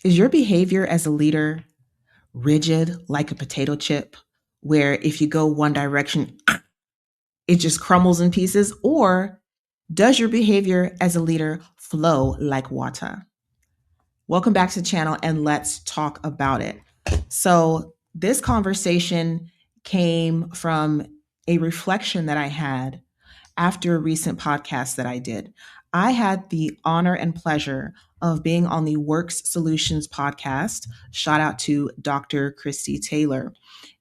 Is your behavior as a leader rigid like a potato chip, where if you go one direction, it just crumbles in pieces? Or does your behavior as a leader flow like water? Welcome back to the channel and let's talk about it. So, this conversation came from a reflection that I had after a recent podcast that I did. I had the honor and pleasure of being on the Works Solutions podcast. Shout out to Dr. Kristy Taylor.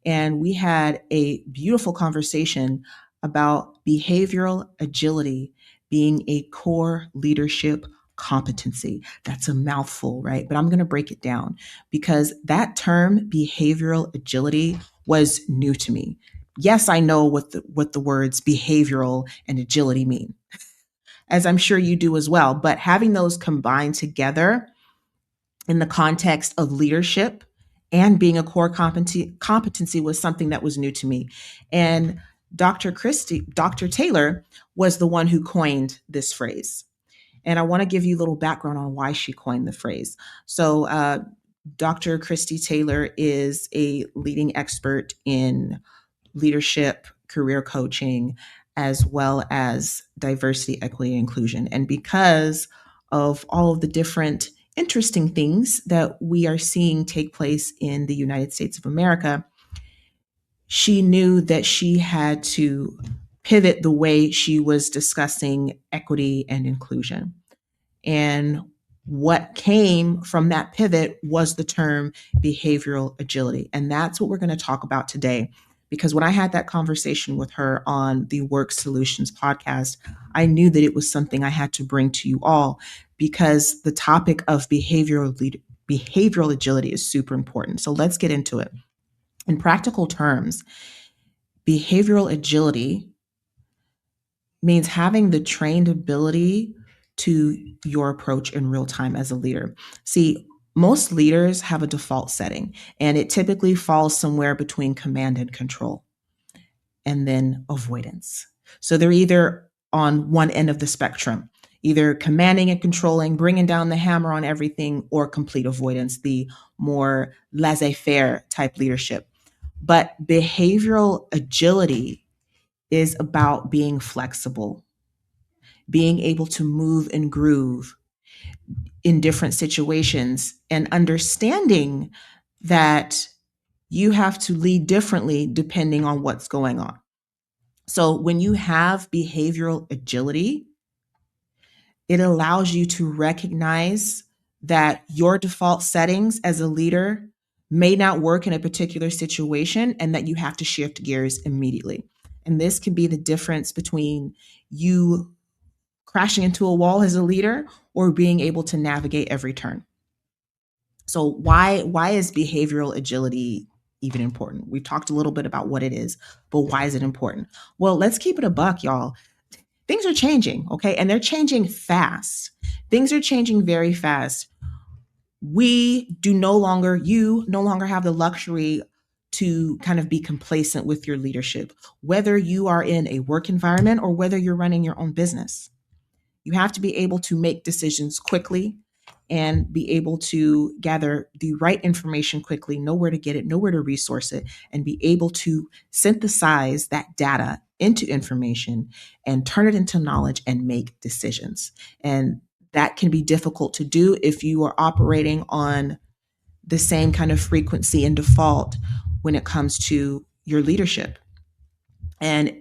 And we had a beautiful conversation about behavioral agility being a core leadership competency. That's a mouthful, right? But I'm going to break it down because that term, behavioral agility, was new to me. Yes, I know what the words behavioral and agility mean, as I'm sure you do as well. But having those combined together in the context of leadership and being a core competency was something that was new to me. And Dr. Taylor was the one who coined this phrase. And I want to give you a little background on why she coined the phrase. So, Dr. Kristy Taylor is a leading expert in leadership, career coaching, as well as diversity, equity, and inclusion. And because of all of the different interesting things that we are seeing take place in the United States of America, she knew that she had to pivot the way she was discussing equity and inclusion. And what came from that pivot was the term behavioral agility. And that's what we're going to talk about today. Because when I had that conversation with her on the Work Solutions podcast, I knew that it was something I had to bring to you all because the topic of behavioral agility is super important. So let's get into it. In practical terms, behavioral agility means having the trained ability to your approach in real time as a leader. See, most leaders have a default setting, and it typically falls somewhere between command and control and then avoidance. So they're either on one end of the spectrum, either commanding and controlling, bringing down the hammer on everything, or complete avoidance, the more laissez-faire type leadership. But behavioral agility is about being flexible, being able to move and groove in different situations, and understanding that you have to lead differently depending on what's going on. So when you have behavioral agility, it allows you to recognize that your default settings as a leader may not work in a particular situation and that you have to shift gears immediately. And this can be the difference between you crashing into a wall as a leader or being able to navigate every turn. So why is behavioral agility even important? We've talked a little bit about what it is, but why is it important? Well, let's keep it a buck, y'all. Things are changing, okay? And they're changing fast. Things are changing very fast. You no longer have the luxury to kind of be complacent with your leadership, whether you are in a work environment or whether you're running your own business. You have to be able to make decisions quickly and be able to gather the right information quickly, know where to get it, know where to resource it, and be able to synthesize that data into information and turn it into knowledge and make decisions. And that can be difficult to do if you are operating on the same kind of frequency and default when it comes to your leadership. And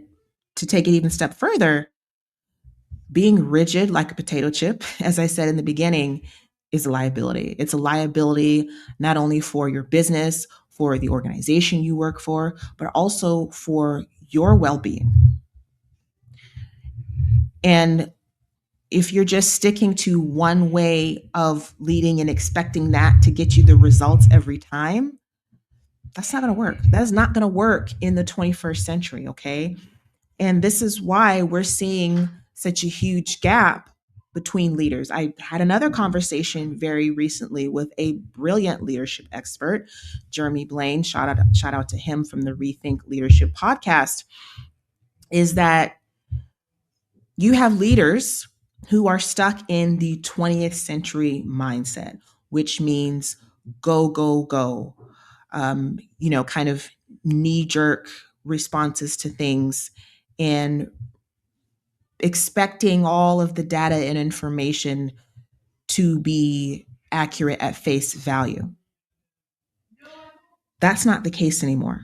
to take it even a step further, being rigid like a potato chip, as I said in the beginning, is a liability. It's a liability not only for your business, for the organization you work for, but also for your well-being. And if you're just sticking to one way of leading and expecting that to get you the results every time, that's not going to work. That is not going to work in the 21st century, okay? And this is why we're seeing such a huge gap between leaders. I had another conversation very recently with a brilliant leadership expert, Jeremy Blaine. Shout out to him from the Rethink Leadership podcast. Is that you have leaders who are stuck in the 20th century mindset, which means go, go, go. Kind of knee jerk responses to things and expecting all of the data and information to be accurate at face value. That's not the case anymore.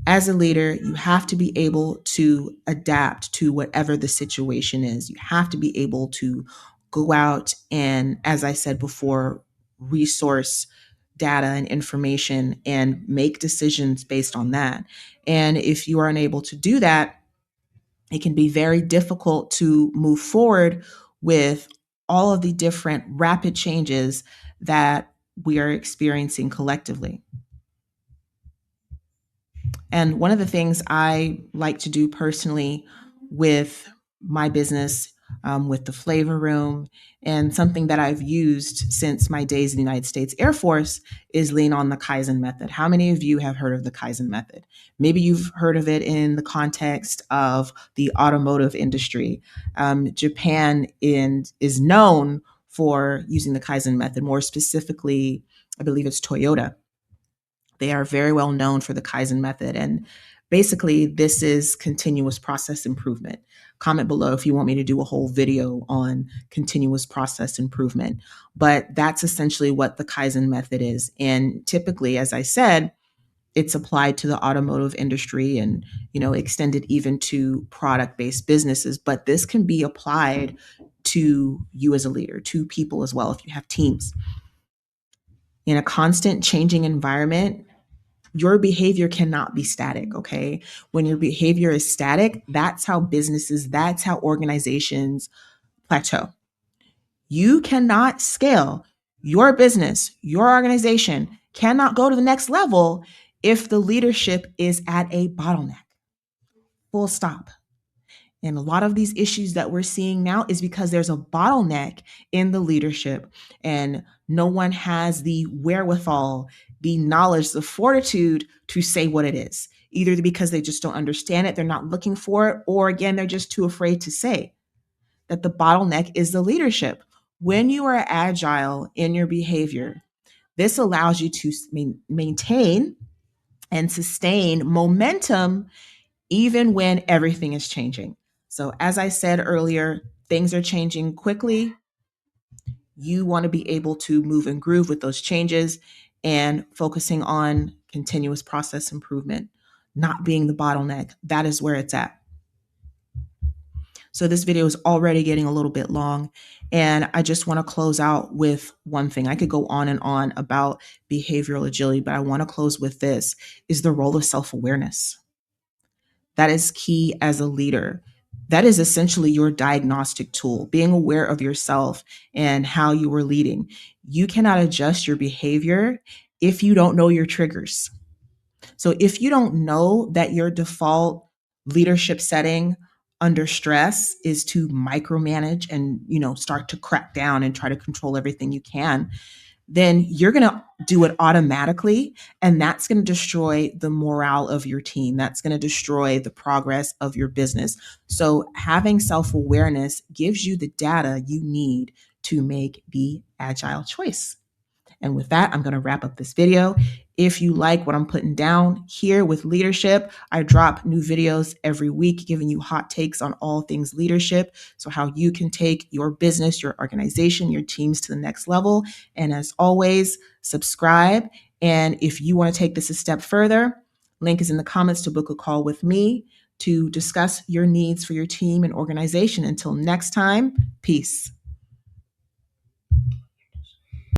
As a leader, you have to be able to adapt to whatever the situation is. You have to be able to go out and, as I said before, resource data and information and make decisions based on that. And if you are unable to do that, it can be very difficult to move forward with all of the different rapid changes that we are experiencing collectively. And one of the things I like to do personally with my business, with the flavor room, and something that I've used since my days in the United States Air Force is lean on the Kaizen method. How many of you have heard of the Kaizen method? Maybe you've heard of it in the context of the automotive industry. Japan is known for using the Kaizen method. More specifically, I believe it's Toyota. They are very well known for the Kaizen method. And basically, this is continuous process improvement. Comment below if you want me to do a whole video on continuous process improvement. But that's essentially what the Kaizen method is. And typically, as I said, it's applied to the automotive industry and, extended even to product-based businesses. But this can be applied to you as a leader, to people as well, if you have teams. In a constant changing environment, your behavior cannot be static, okay? When your behavior is static, that's how businesses, that's how organizations plateau. You cannot scale. Your business, your organization cannot go to the next level if the leadership is at a bottleneck. Full stop. And a lot of these issues that we're seeing now is because there's a bottleneck in the leadership and no one has the wherewithal, the knowledge, the fortitude to say what it is, either because they just don't understand it, they're not looking for it, or again, they're just too afraid to say that the bottleneck is the leadership. When you are agile in your behavior, this allows you to maintain and sustain momentum even when everything is changing. So, as I said earlier, things are changing quickly. You want to be able to move and groove with those changes and focusing on continuous process improvement, not being the bottleneck. That is where it's at. So this video is already getting a little bit long, and I just want to close out with one thing. I could go on and on about behavioral agility, but I want to close with this, is the role of self-awareness. That is key as a leader. That is essentially your diagnostic tool, being aware of yourself and how you are leading. You cannot adjust your behavior if you don't know your triggers. So if you don't know that your default leadership setting under stress is to micromanage and, start to crack down and try to control everything you can, then you're going to do it automatically. And that's going to destroy the morale of your team. That's going to destroy the progress of your business. So having self-awareness gives you the data you need to make the agile choice. And with that, I'm going to wrap up this video. If you like what I'm putting down here with leadership, I drop new videos every week giving you hot takes on all things leadership. So how you can take your business, your organization, your teams to the next level. And as always, subscribe. And if you want to take this a step further, link is in the comments to book a call with me to discuss your needs for your team and organization. Until next time, peace.